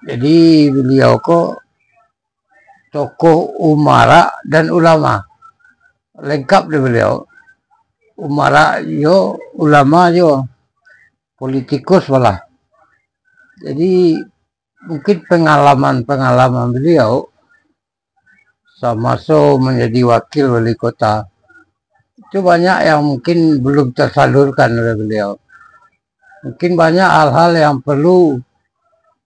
Jadi beliau kok tokoh umara dan ulama. Lengkap deh beliau. Umara yo, ulama yo, politikus malah. Jadi mungkin pengalaman beliau sama menjadi wakil wali kota itu banyak yang mungkin belum tersalurkan oleh beliau. Mungkin banyak hal-hal yang perlu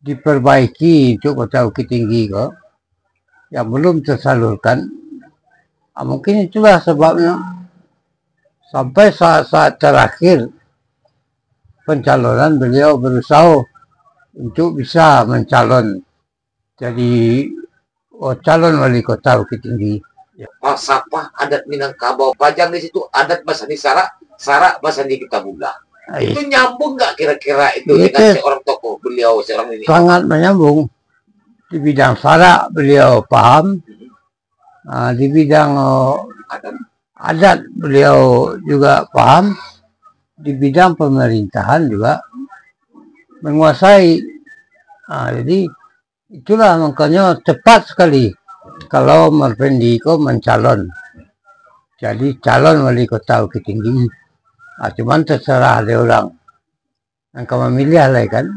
diperbaiki untuk Kota Bukit Tinggi kok yang belum tersalurkan. Mungkin itulah sebabnya sampai saat-saat terakhir pencalonan beliau berusaha untuk bisa mencalon jadi calon wali kota Bukit Tinggi. Falsafah adat Minangkabau, Pajang di situ adat Basani Sara Basani Kitabullah. Itu nyambung nggak kira-kira itu dengan seorang tokoh beliau seorang ini? Sangat menyambung. Di bidang Sara beliau paham, di bidang adat beliau juga paham, di bidang pemerintahan juga menguasai. Jadi itulah makanya tepat sekali kalau Marpendi kok mencalon jadi calon wali kota Bukit Tinggi. Cuman terserah ada orang yang memilih lah kan,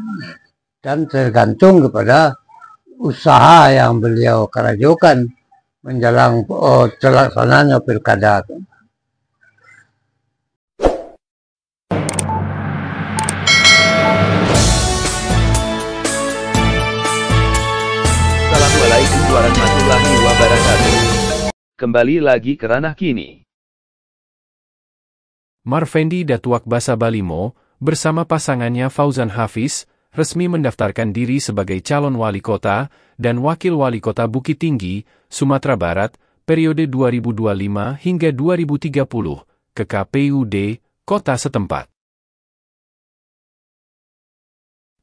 dan tergantung kepada usaha yang beliau kerajokan menjelang terlaksananya pilkada. Assalamualaikum warahmatullahi wabarakatuh. Kembali lagi ke ranah kini. Marfendi Datuak Basa Balimo bersama pasangannya Fauzan Hafiz resmi mendaftarkan diri sebagai calon wali kota dan wakil wali kota Bukit Tinggi, Sumatera Barat, periode 2025 hingga 2030 ke KPUD kota setempat.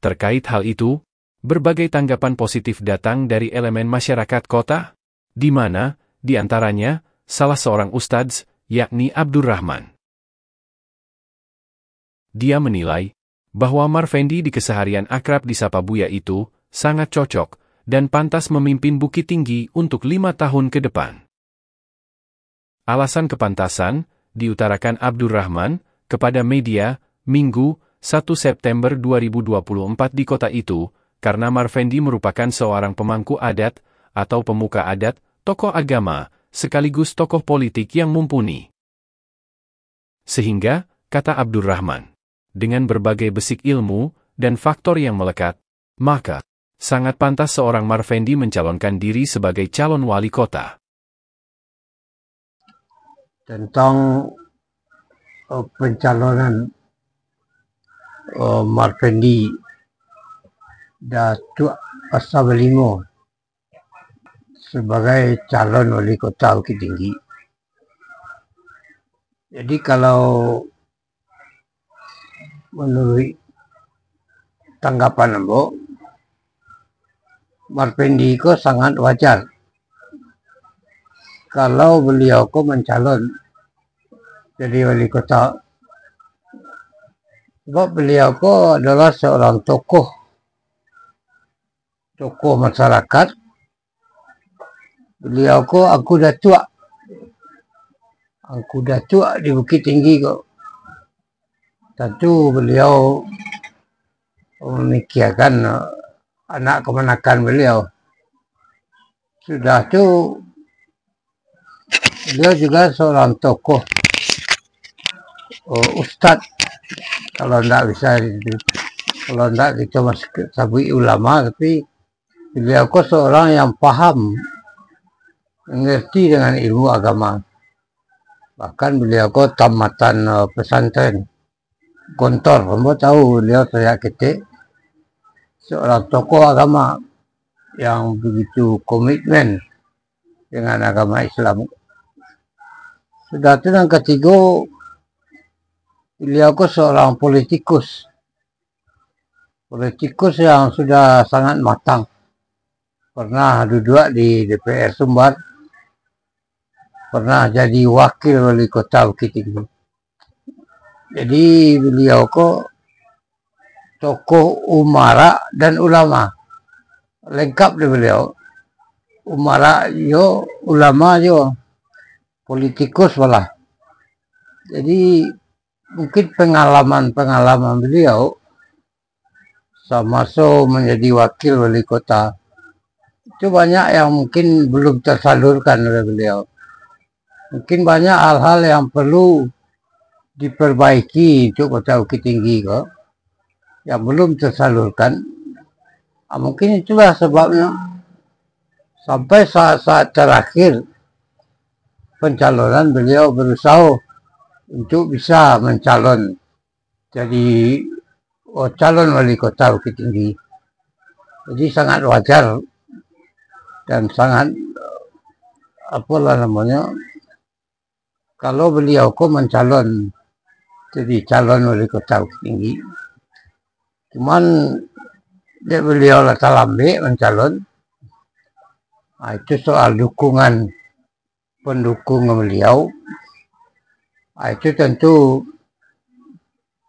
Terkait hal itu, berbagai tanggapan positif datang dari elemen masyarakat kota, di mana, di antaranya, salah seorang ustadz, yakni Abdurrahman. Dia menilai bahwa Marfendi di keseharian akrab disapa Buya itu sangat cocok dan pantas memimpin Bukit Tinggi untuk 5 tahun ke depan. Alasan kepantasan diutarakan Abdurrahman kepada media Minggu 1 September 2024 di kota itu karena Marfendi merupakan seorang pemangku adat atau pemuka adat, tokoh agama, sekaligus tokoh politik yang mumpuni. Sehingga, kata Abdurrahman, dengan berbagai besik ilmu dan faktor yang melekat, maka sangat pantas seorang Marfendi mencalonkan diri sebagai calon wali kota. Tentang pencalonan Marfendi Datuak Basa Balimo sebagai calon wali kota Bukit Tinggi. Jadi kalau menurut tanggapan Ambo, Marpendi ko sangat wajar kalau beliau ko mencalon jadi wali kota. Sebab beliau ko adalah seorang tokoh masyarakat. Beliau ko angku datuk di Bukit Tinggi kok. Tentu beliau memikirkan anak kemenakan beliau. Sudah itu beliau juga seorang tokoh ustadz. Kalau tidak kita masih sabui ulama, tapi beliau kok seorang yang paham, mengerti dengan ilmu agama. Bahkan beliau kok tamatan pesantren Gontor, kamu tahu beliau saya ketik seorang tokoh agama yang begitu komitmen dengan agama Islam. Sudah itu yang ketiga, beliau kok seorang politikus yang sudah sangat matang. Pernah duduk di DPR Sumbar, pernah jadi wakil wali kota Bukit Tinggi. Jadi beliau kok tokoh umara dan ulama. lengkap di beliau. Umara yo, ulama yo, politikus malah. Jadi mungkin pengalaman beliau sama menjadi wakil wali kota itu banyak yang mungkin belum tersalurkan oleh beliau. Mungkin banyak hal-hal yang perlu diperbaiki untuk Kota Bukit Tinggi kok, yang belum tersalurkan. Mungkin itulah sebabnya sampai saat-saat terakhir pencalonan beliau berusaha untuk bisa mencalon jadi calon wali kota Bukit Tinggi. Jadi sangat wajar dan sangat apalah namanya kalau beliau kok mencalon jadi calon wali kota Bukit Tinggi. Cuman beliau lah lambe mencalon. Itu soal dukungan pendukung beliau. Itu tentu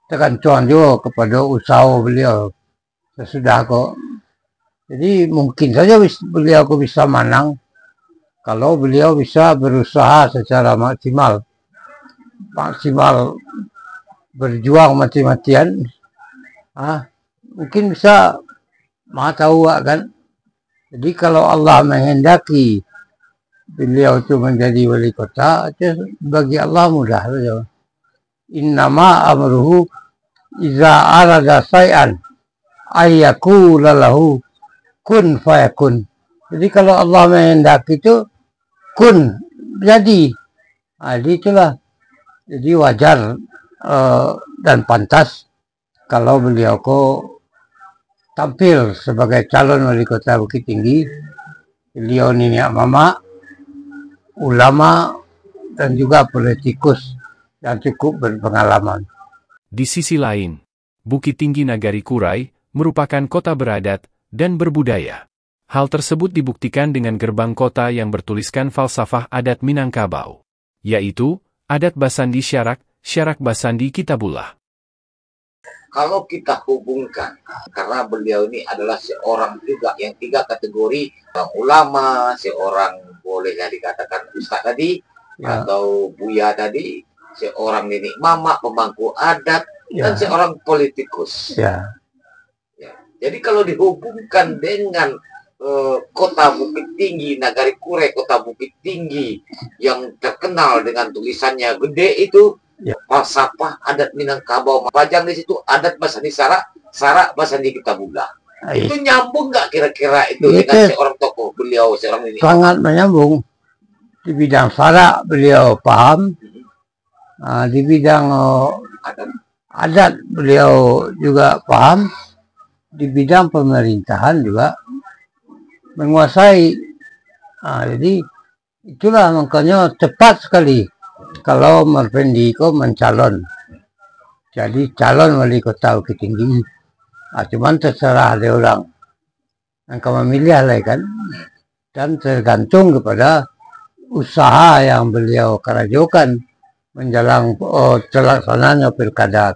tergantung juga kepada usaha beliau sesudah kok. Jadi mungkin saja beliau kok bisa menang kalau beliau bisa berusaha secara maksimal berjuang mati-matian. Mungkin bisa tahu kan. Jadi kalau Allah menghendaki beliau itu menjadi wali kota, itu bagi Allah mudah saja. Innama amruhu iza arada say'an ayyakula lahu kun fayakun. Jadi kalau Allah menghendaki itu kun, jadi. Jadi itulah. Jadi wajar dan pantas kalau beliau kok tampil sebagai calon wali kota Bukit Tinggi. Beliau ini mama, ulama, dan juga politikus yang cukup berpengalaman. Di sisi lain, Bukit Tinggi Nagari Kurai merupakan kota beradat dan berbudaya. Hal tersebut dibuktikan dengan gerbang kota yang bertuliskan falsafah adat Minangkabau, yaitu adat Basandi Syarak, Syarak Basandi Kitabullah. Kalau kita hubungkan, karena beliau ini adalah seorang juga yang 3 kategori, seorang ulama, seorang boleh dikatakan ustaz tadi, atau buya tadi, seorang nenek mama, pemangku adat, dan seorang politikus. Jadi kalau dihubungkan dengan kota Bukit Tinggi, Nagari Kurai, kota Bukit Tinggi, yang terkenal dengan tulisannya gede itu, falsafah adat Minangkabau, pajang di situ adat Basandi Sarak Basandi Kitabullah. Itu nyambung nggak kira-kira itu dengan seorang tokoh beliau, seorang ini? Sangat menyambung. Di bidang Sarak beliau paham, di bidang adat beliau juga paham, di bidang pemerintahan juga menguasai. Jadi itulah makanya tepat sekali kalau Marfendi kok mencalon jadi calon wali kota Bukit Tinggi. Cuman terserah ada orang yang memilih lah kan, dan tergantung kepada usaha yang beliau kerajokan menjelang terlaksananya pilkada.